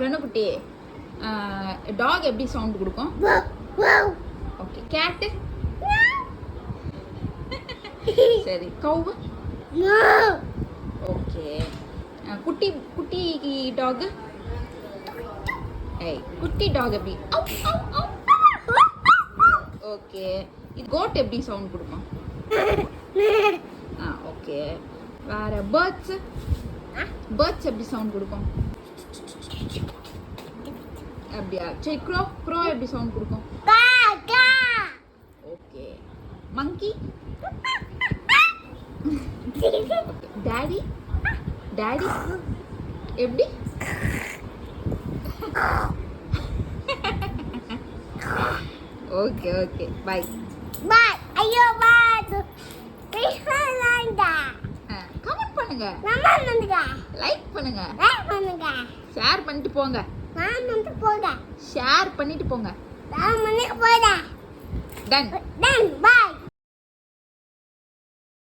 ரெண்டுக்குட்டி talk எப்படி sound கொடுக்கும்? Okay. கேட்டு? சரி. கவு? ஓகே. குட்டி குட்டி டாக்? ஏய், குட்டி டாக் எப்படி? ஓகே. இது கோட் எப்படி சவுண்ட் கொடுக்கும்? ஓகே. வேற பேர்ட்ஸ்? பேர்ட்ஸ் எப்படி சவுண்ட் கொடுக்கும்? அப்படியா? சரி. க்ரோ எப்படி சவுண்ட் கொடுக்கும்? ஓகே. மங்கி? டாடி எப்படி? Okay okay. பை. ஐயோ கமெண்ட் பண்ணுங்க, லைக் பண்ணுங்க, ஷேர் பண்ணிட்டு போங்க. ஷேர் பண்ணிட்டு போங்க. டன். Bye.